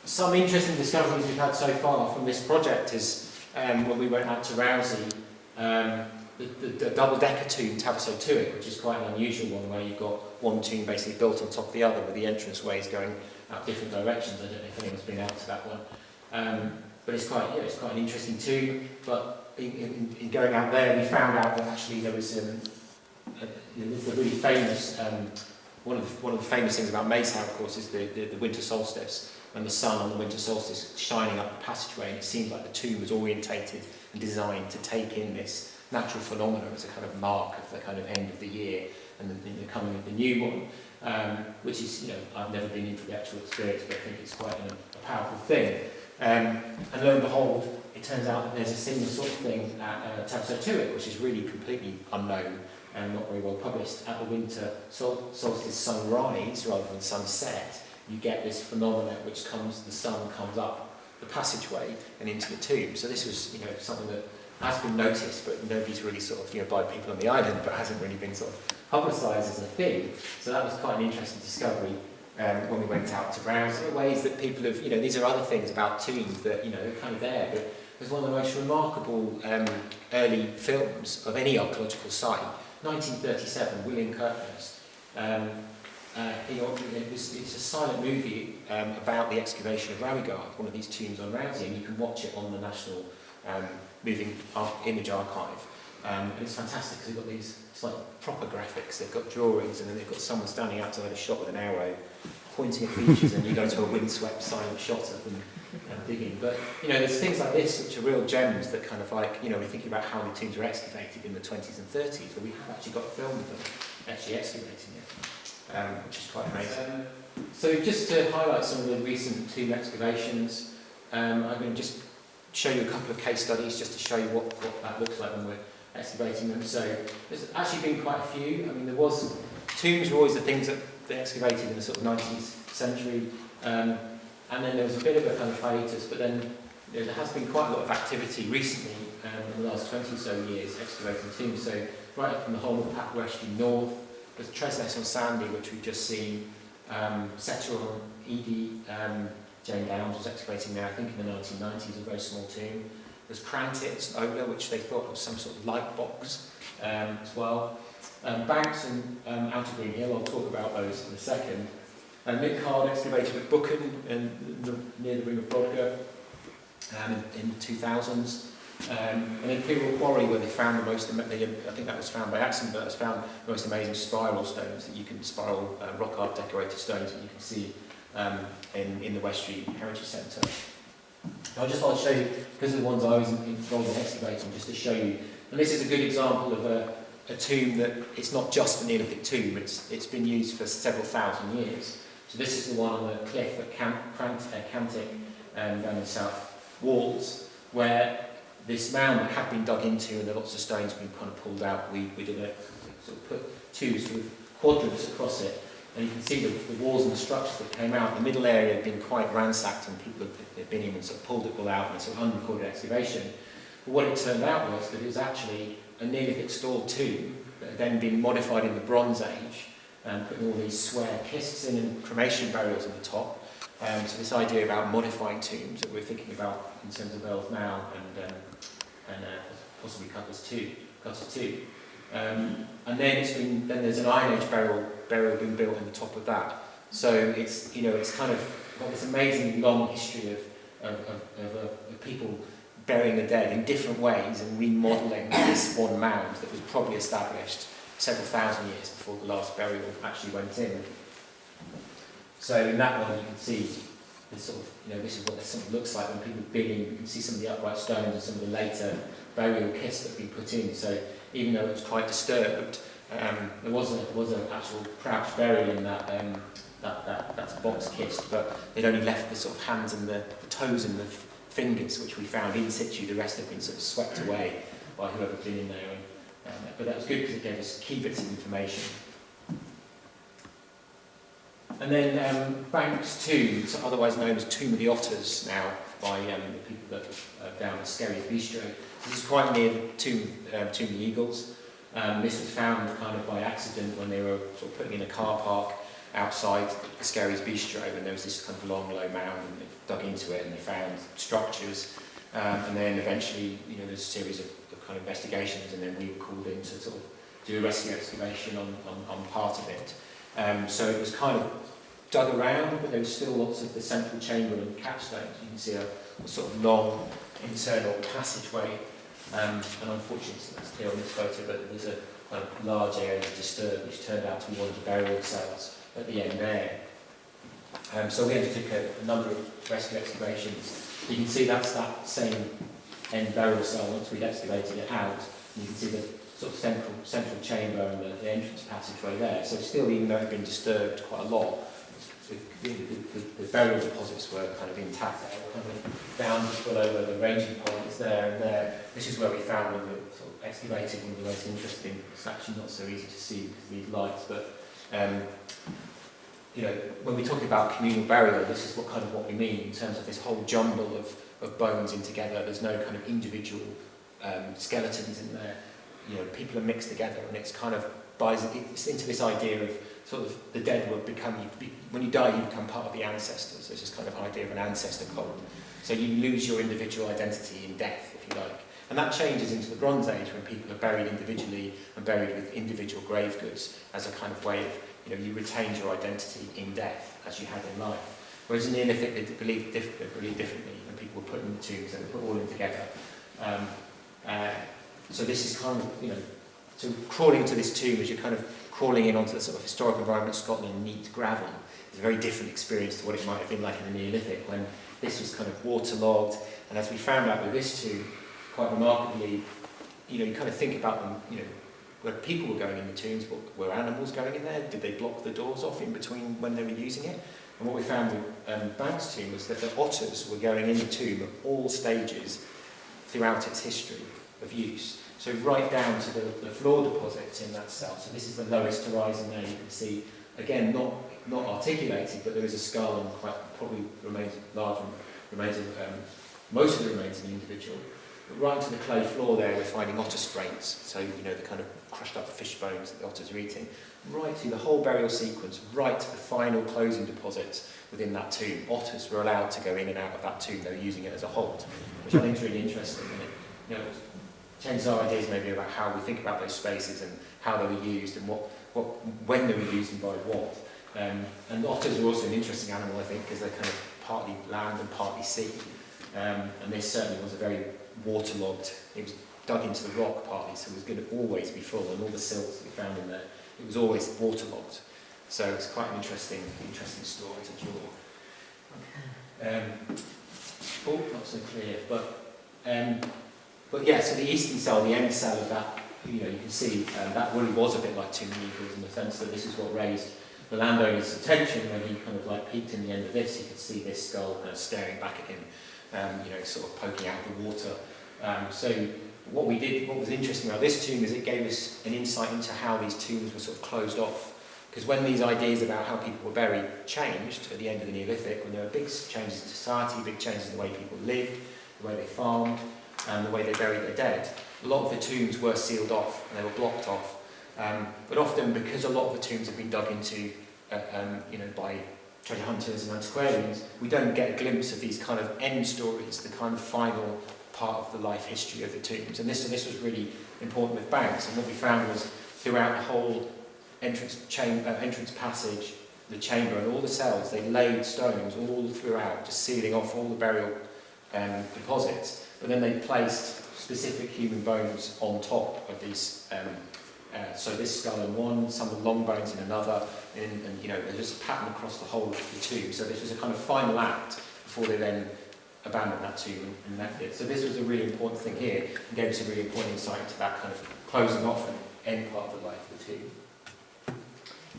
Some interesting discoveries we've had so far from this project is when we went out to Rousey, the double-decker tomb Tavistock to it, which is quite an unusual one, where you've got one tomb basically built on top of the other with the entrance-ways going out different directions. I don't know if anyone's been out to that one. But it's quite an interesting tomb. But in going out there, we found out that actually there was the really famous one of the famous things about Maystown, of course, is the winter solstice, and the sun on the winter solstice shining up the passageway. And it seems like the tomb was orientated and designed to take in this natural phenomena as a kind of mark of the kind of end of the year and the coming of the new one, which is, I've never been in for the actual experience, but I think it's quite a powerful thing. And lo and behold, it turns out that there's a similar sort of thing at Tavistock to it, which is really completely unknown and not very well published. At the winter solstice sunrise rather than sunset, you get this phenomenon which the sun comes up the passageway and into the tomb. So this was, something that has been noticed, but nobody's really sort of, by people on the island, but hasn't really been sort of publicised as a thing. So that was quite an interesting discovery. When we went out to browse, there are ways that people have, these are other things about tombs that, they're kind of there, but there's one of the most remarkable early films of any archaeological site, 1937, William Kirkness. It's a silent movie about the excavation of Ramigard, one of these tombs on Rousey, and you can watch it on the National Moving Image Archive. And it's fantastic because they've got these, it's like proper graphics. They've got drawings, and then they've got someone standing outside a shot with an arrow, pointing at features, and you go to a windswept silent shot of them digging. But there's things like this which are real gems that kind of like, we're thinking about how the tombs were excavated in the 20s and 30s, but we have actually got a film of them actually excavating it. which is quite amazing. So just to highlight some of the recent tomb excavations, I'm going to just show you a couple of case studies just to show you what that looks like when we're excavating them. So there's actually been quite a few. I mean, tombs were always the things that they excavated in the sort of 19th century, and then there was a bit of a kind of hiatus, but then there has been quite a lot of activity recently in the last 20 or so years excavating tombs. So right up from the whole of Pat Westry North, there's Tresness on Sandy, which we've just seen, Setter on Edie, Jane Downs was excavating there, I think in the 1990s, a very small tomb. There's Crantit, Ola, which they thought was some sort of light box as well. Banks and Outer Green Hill, I'll talk about those in a second. Nick Card excavated at Buchan near the Ring of Vodka in the 2000s. And then Pirrell Quarry, where they found the most, I think that was found by accident, but it's found the most amazing spiral stones that you can, spiral rock art decorated stones that you can see in the Westry Heritage Centre. I'll show you, because of the ones I was involved in excavating, just to show you, and this is a good example of a tomb that it's not just a Neolithic tomb, it's been used for several thousand years. So this is the one on the cliff at Cantic down in South Wales, where this mound that had been dug into and lots of stones been kind of pulled out. We did sort of put two sort of quadrants across it, and you can see the walls and the structures that came out. The middle area had been quite ransacked, and people had been in and sort of pulled it all out in a sort of unrecorded excavation. But what it turned out was that it was actually a Neolithic stored tomb that had then been modified in the Bronze Age, putting all these square kists in and cremation burials on the top. So this idea about modifying tombs that we're thinking about in terms of Earls now and possibly Cutters too. And then there's an Iron Age burial being built on the top of that. So it's kind of got this amazing long history of people burying the dead in different ways and remodelling this one mound that was probably established several thousand years before the last burial actually went in. So in that one you can see this sort of, this is what something looks like when people dig in. You can see some of the upright stones and some of the later burial kits that have been put in. So even though it was quite disturbed, there was an actual crouched burial in that's box kist, but they'd only left the sort of hands and the toes and the fingers, which we found in situ. The rest had been sort of swept away by whoever had been in there. But that was good because it gave us key bits of information. And then Banks Tomb, otherwise known as Tomb of the Otters now by the people that are down at Skerries Bistro. This is quite near the Tomb of the Eagles. This was found kind of by accident when they were sort of putting in a car park outside the Skerries Bistro, and there was this kind of long, low mound, and they dug into it and they found structures. And then eventually, there's a series of kind of investigations, and then we were called in to sort of do a rescue excavation on part of it. So it was kind of dug around, but there was still lots of the central chamber and capstones. You can see a sort of long internal passageway, and unfortunately it's not clear on this photo, but there's a kind of large area disturbed, which turned out to be one of the burial cells at the end there. So we undertook a number of rescue excavations. You can see that's that same end burial cell once we'd excavated it out. And you can see the sort of central chamber and the entrance passageway there. So still, even though it had been disturbed quite a lot, the burial deposits were kind of intact. They were kind of down just below the ranging points there and there. This is where we found them, sort of excavated, one of the most interesting. It's actually not so easy to see because of these lights, but when we're talking about communal burial, this is what we mean in terms of this whole jumble of bones in together. There's no kind of individual skeletons in there. People are mixed together, and it's kind of buys into this idea of sort of the dead will become, when you die, you become part of the ancestors. There's this kind of idea of an ancestor cult. So you lose your individual identity in death, if you like. And that changes into the Bronze Age, when people are buried individually and buried with individual grave goods as a kind of way of, you retained your identity in death as you had in life. Whereas in the Neolithic, they believed differently, and people were put in the tombs, they were put all in together. So this is kind of, so crawling into this tomb as you're kind of crawling in onto the sort of historic environment of Scotland, neat gravel, is a very different experience to what it might have been like in the Neolithic, when this was kind of waterlogged. And as we found out with this tomb, quite remarkably, you kind of think about them, where people were going in the tombs, were animals going in there? Did they block the doors off in between when they were using it? And what we found with Banks' tomb was that the otters were going in the tomb at all stages throughout its history of use. So right down to the floor deposits in that cell. So this is the lowest horizon there. You can see, again, not articulated, but there is a skull and quite probably remains large remains of most of the remains of the individual. But right to the clay floor there, we're finding otter strains. So you know the kind of crushed up fish bones that the otters are eating. Right through the whole burial sequence, right to the final closing deposits within that tomb. Otters were allowed to go in and out of that tomb. They were using it as a hold, which I think is really interesting. And it, changes our ideas maybe about how we think about those spaces and how they were used and when they were used and by what. And otters are also an interesting animal, I think, because they're kind of partly land and partly sea. And this certainly was a very waterlogged, it was dug into the rock partly, so it was going to always be full, and all the silts that we found in there, it was always waterlogged. So it's quite an interesting story to draw. Not so clear, but yeah, so the eastern cell, the end cell of that, you can see that really was a bit like Tomb of Eagles in the sense that this is what raised the landowner's attention when he kind of like peeked in the end of this. He could see this skull kind of staring back at him, sort of poking out of the water. So what was interesting about this tomb is it gave us an insight into how these tombs were sort of closed off. Because when these ideas about how people were buried changed at the end of the Neolithic, when there were big changes in society, big changes in the way people lived, the way they farmed, and the way they buried their dead, a lot of the tombs were sealed off and they were blocked off. But often, because a lot of the tombs have been dug into, by treasure hunters and antiquarians, we don't get a glimpse of these kind of end stories, the kind of final part of the life history of the tombs. And this was really important with Banks. And what we found was throughout the whole entrance passage, the chamber, and all the cells, they laid stones all throughout, just sealing off all the burial deposits. But then they placed specific human bones on top of these. So this skull in one, some of the long bones in another, and there's just a pattern across the whole of the tomb. So this was a kind of final act before they then abandoned that tomb and left it. So this was a really important thing here, and gave us a really important insight into that kind of closing off and end part of the life of the tomb.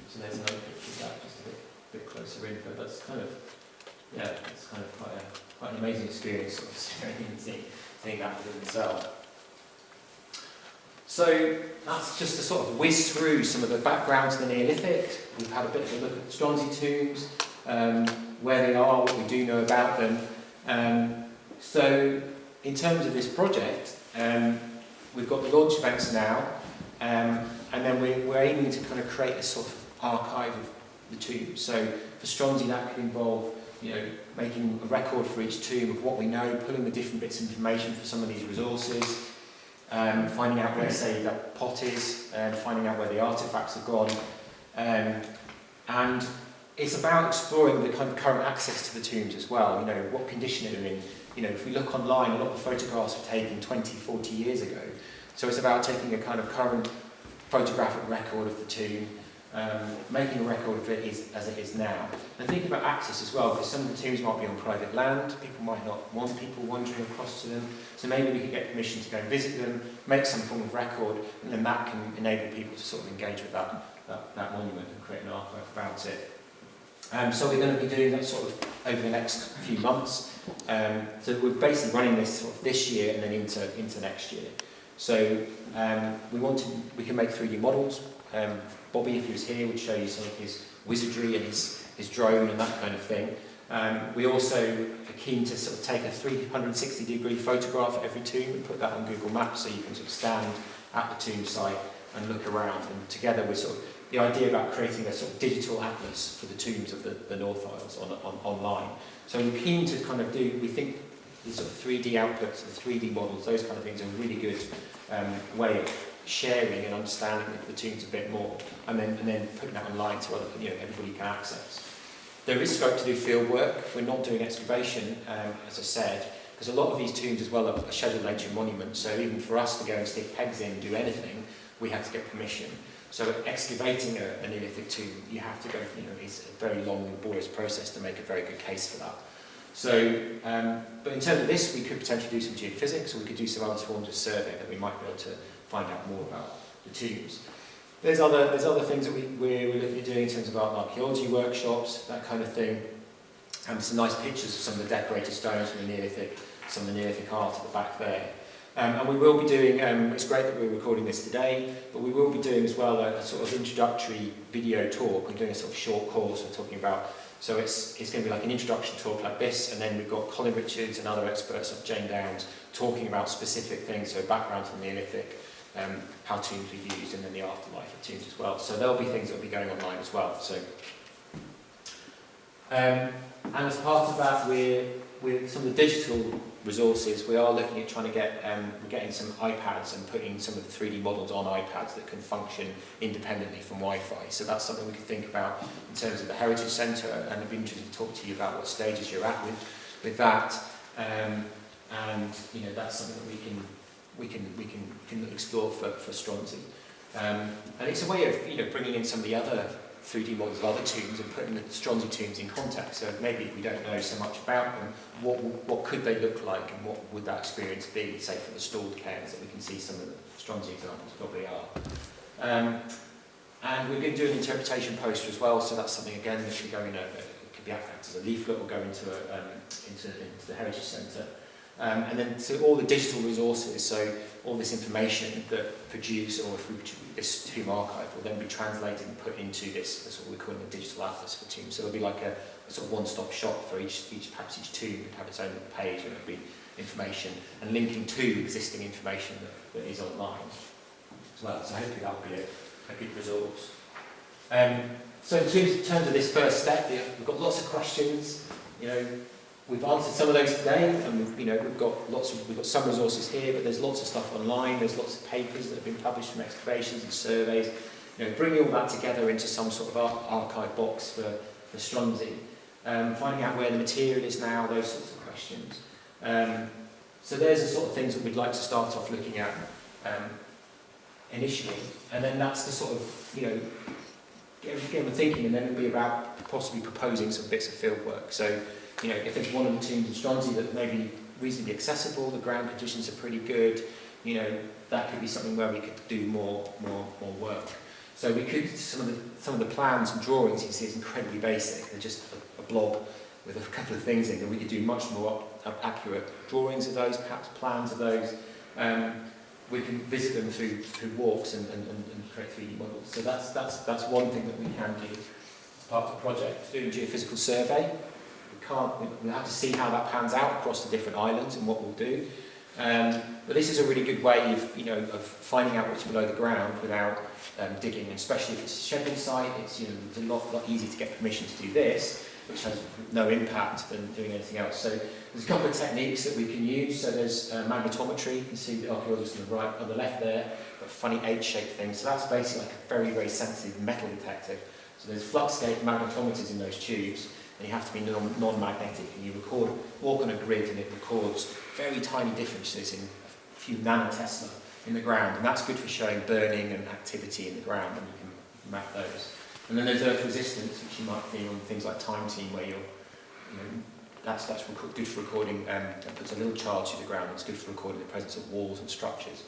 So there's another picture of that, just a bit closer in, but that's kind of, it's kind of quite an amazing experience, sort of seeing that within the cell. So that's just to sort of whiz through some of the background to the Neolithic. We've had a bit of a look at the Stronsay tombs, where they are, what we do know about them. So in terms of this project, we've got the launch events now, and then we're aiming to kind of create a sort of archive of the tombs. So for Stronsay, that could involve making a record for each tomb of what we know, pulling the different bits of information for some of these resources, finding out where, say, that pot is, finding out where the artefacts have gone. And it's about exploring the kind of current access to the tombs as well, what condition they're in. If we look online, a lot of photographs were taken 20, 40 years ago. So it's about taking a kind of current photographic record of the tomb, making a record of it as it is now. And thinking about access as well, because some of the tombs might be on private land, people might not want people wandering across to them, so maybe we could get permission to go and visit them, make some form of record, and then that can enable people to sort of engage with that monument and create an archive about it. So we're going to be doing that sort of over the next few months. So we're basically running this sort of this year and then into next year. So we can make 3D models. Bobby, if he was here, would show you some of his wizardry and his drone and that kind of thing. We also are keen to sort of take a 360-degree photograph of every tomb and put that on Google Maps so you can sort of stand at the tomb site and look around. And together with sort of the idea about creating a sort of digital atlas for the tombs of the North Isles online. So we're keen to kind of we think the sort of 3D outputs, the 3D models, those kind of things are a really good way of sharing and understanding the tombs a bit more, and then putting that online so everybody can access. There is scope to do field work. We're not doing excavation, as I said, because a lot of these tombs as well are scheduled nature monuments. So even for us to go and stick pegs in and do anything, we have to get permission. So excavating a Neolithic tomb, you have to go. It's a very long, laborious process to make a very good case for that. So, but in terms of this, we could potentially do some geophysics, or we could do some other forms of survey that we might be able to find out more about the tombs. There's other things that we're looking at doing in terms of archaeology workshops, that kind of thing. And some nice pictures of some of the decorated stones from the Neolithic, some of the Neolithic art at the back there. And we will be doing, it's great that we're recording this today, but we will be doing as well a sort of introductory video talk. We're doing a sort of short course we're talking about. So it's going to be like an introduction talk like this, and then we've got Colin Richards and other experts like Jane Downs talking about specific things, so background to the Neolithic, how tombs were used, and then the afterlife of tombs as well. So there'll be things that will be going online as well. So, and as part of that, with some of the digital resources, we are looking at trying to get, we're getting some iPads and putting some of the 3D models on iPads that can function independently from Wi-Fi. So that's something we can think about in terms of the Heritage Centre, and I'd be interested to talk to you about what stages you're at with that. And you know, that's something that we can explore for Stronsay. And it's a way of, you know, bringing in some of the other 3D models of other tombs and putting the Stronsay tombs in context. So maybe if we don't know so much about them, what could they look like, and what would that experience be, say for the stalled cairns that we can see some of the Stronsay examples probably are. And we're going to do an interpretation poster as well, so that's something again that should go in it could be acted as a leaflet or go into the Heritage Centre. And then so all the digital resources, so all this information that produce, or if we produce this tomb archive, will then be translated and put into this what we're calling a digital atlas for tombs. So it'll be like a sort of one-stop shop for perhaps each tomb would have its own page, and it'll be information and linking to existing information that is online as well. So hopefully that will be a good resource. So in terms of this first step, we've got lots of questions. You know, we've answered some of those today, and we've got some resources here, but there's lots of stuff online. There's lots of papers that have been published from excavations and surveys. You know, bringing all that together into some sort of archive box for Stronsay, finding out where the material is now, those sorts of questions. So there's the sort of things that we'd like to start off looking at initially, and then that's the sort of, get them thinking, and then it'll be about possibly proposing some bits of field work. So, if there's one of the tombs in Stronsay that may be reasonably accessible, the ground conditions are pretty good, that could be something where we could do more work. So we could, some of the plans and drawings you can see is incredibly basic. They're just a blob with a couple of things in, and we could do much more accurate drawings of those, perhaps plans of those. We can visit them through walks and create 3D models. So that's one thing that we can do as part of the project. Doing a geophysical survey. We'll have to see how that pans out across the different islands and what we'll do. But this is a really good way of finding out what's below the ground without digging, and especially if it's a shedding site. It's it's a lot easier to get permission to do this, which has no impact than doing anything else. So there's a couple of techniques that we can use. So there's magnetometry. You can see the archaeologist on the left there, a funny H-shaped thing. So that's basically like a very, very sensitive metal detector. So there's flux gauge magnetometers in those tubes, and you have to be non-magnetic, and you walk on a grid, and it records very tiny differences in a few nanotesla in the ground, and that's good for showing burning and activity in the ground, and you can map those. And then there's earth resistance, which you might see on things like Time Team, where that's good for recording, and puts a little charge through the ground. It's good for recording the presence of walls and structures.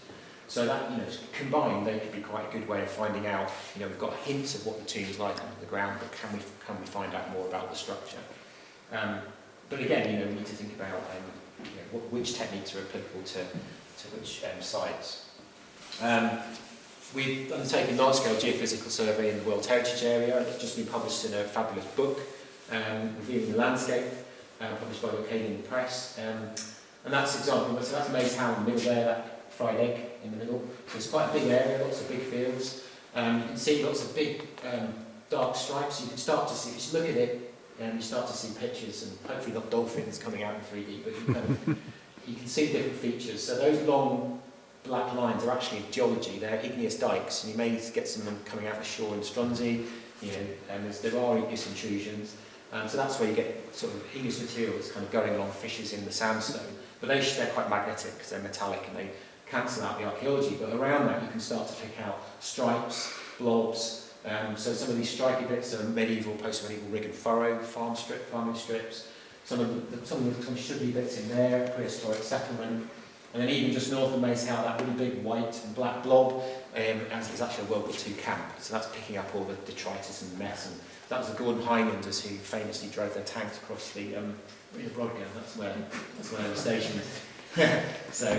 So that, combined, they could be quite a good way of finding out, we've got hints of what the tomb is like under the ground, but can we find out more about the structure? But again, we need to think about which techniques are applicable to which sites. We've undertaken a large-scale geophysical survey in the World Heritage Area. It's just been published in a fabulous book, reviewing the landscape, published by Orkney Press. And that's example. So that's Maze Howe in the middle there, that fried egg in the middle. So it's quite a big area, lots of big fields. You can see lots of big dark stripes. You can start to see, if you look at it, you start to see pictures, and hopefully not dolphins coming out in 3D, but you can see different features. So those long black lines are actually geology. They're igneous dikes, and you may get some of them coming out of shore in Stronsay. And there are igneous intrusions. So that's where you get sort of igneous material that's kind of going along fissures in the sandstone. But they're quite magnetic because they're metallic, and they cancel out the archaeology. But around that, you can start to pick out stripes, blobs. So some of these stripy bits are medieval, post-medieval rig and furrow farming strips. Some of the sugary bits in there, prehistoric settlement. And then even just north of Maze Howe, that really big white and black blob, and it's actually a World War II camp, so that's picking up all the detritus and mess. And that was the Gordon Highlanders who famously drove their tanks across the Rodger. That's where they were stationed. Yeah, so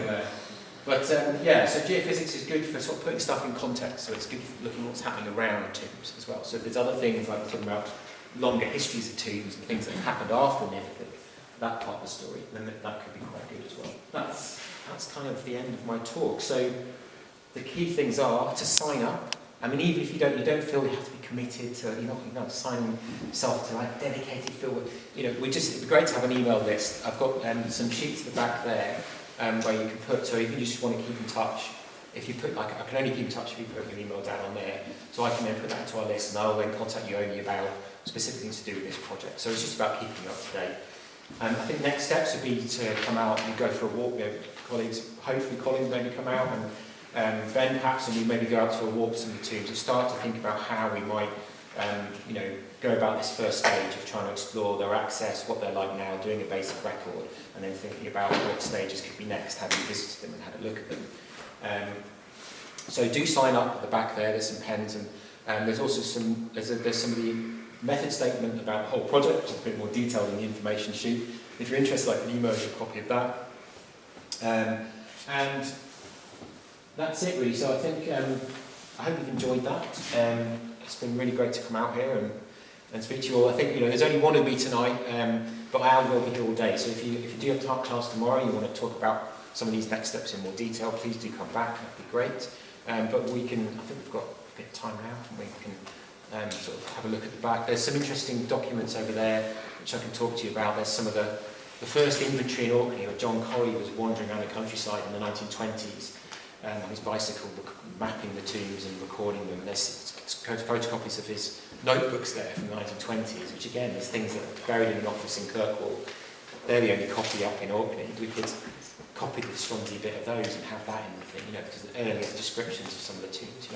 geophysics is good for sort of putting stuff in context, so it's good for looking at what's happening around tombs as well. So if there's other things like talking about longer histories of tombs and things that have happened after Neolithic, that part of the story, then that could be quite good as well. That's kind of the end of my talk. So the key things are to sign up. I mean, even if you don't feel you have to be committed to, you're not signing yourself to like dedicated field. It'd be great to have an email list. I've got some sheets at the back there where you can put, so if you just want to keep in touch, if you put, like, I can only keep in touch if you put your email down on there, so I can then put that into our list and I'll then contact you only about specific things to do with this project. So it's just about keeping you up to date. I think next steps would be to come out and go for a walk, colleagues, hopefully Colin maybe come out, and Ben perhaps, and we maybe go out to a walk to some of the tombs and start to think about how we might go about this first stage of trying to explore their access, what they're like now, doing a basic record, and then thinking about what stages could be next, having visited them and had a look at them. So do sign up at the back there, there's some pens, and there's also there's some of the method statement about the whole project, which is a bit more detailed in the information sheet. If you're interested, I can email you a copy of that. And that's it really, so I think, I hope you've enjoyed that. It's been really great to come out here and speak to you all. I think, there's only one of me tonight, but I will be here all day, so if you do have a chance tomorrow and you want to talk about some of these next steps in more detail, please do come back, that'd be great. But I think we've got a bit of time now, and we can sort of have a look at the back. There's some interesting documents over there which I can talk to you about. There's some of the first inventory in Orkney, where John Corrie was wandering around the countryside in the 1920s on his bicycle, mapping the tombs and recording them. There's photocopies of his notebooks there from the 1920s, which again, there's things that are buried in an office in Kirkwall. They're the only copy up in Orkney. We could copy the Stronsay bit of those and have that in the thing, because the earliest descriptions of some of the tombs,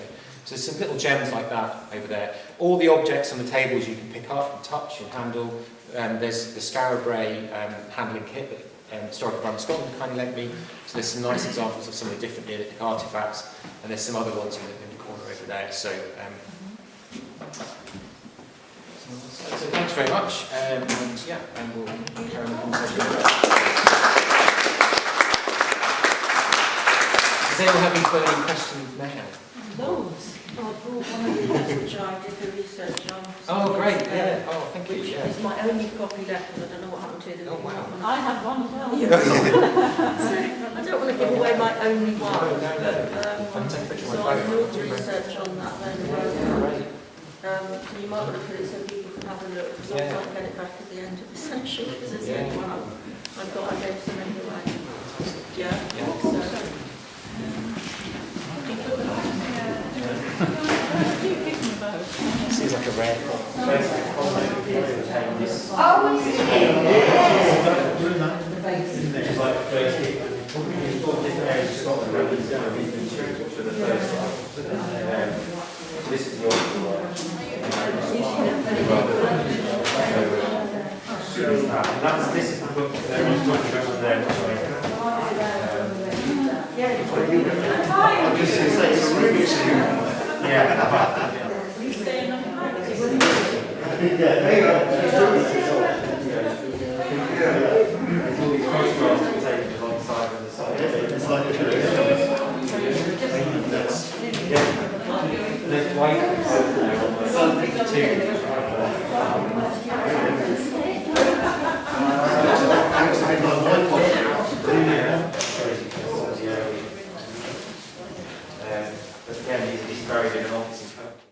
So there's some little gems like that over there. All the objects on the tables you can pick up and touch and handle. There's the Scarab Bray handling kit that Historical Environment Scotland kindly lent me. So there's some nice examples of some of the different Neolithic artefacts, and there's some other ones in the corner over there. So thanks very much, and we'll carry on the conversation. Does anyone have any burning questions now? Loads. I brought one of the books which I did the research on. Oh, great, yeah. Oh, thank you. Which Yeah. is my only copy left, and I don't know what happened to them. Oh, wow. I have one as well. So, I don't want to give away my only one, No. but Take a picture of so my I phone. brought the research on that then. Great. So you might want to put it so people can have a look, because I can't get it back at the end of the session, because it's the only one I've got. I gave some anyway. Yeah. So. Seems like a rare This is the Orkney one. This is the book that I was talking about there. But again, he's buried in an office in Kirkwall.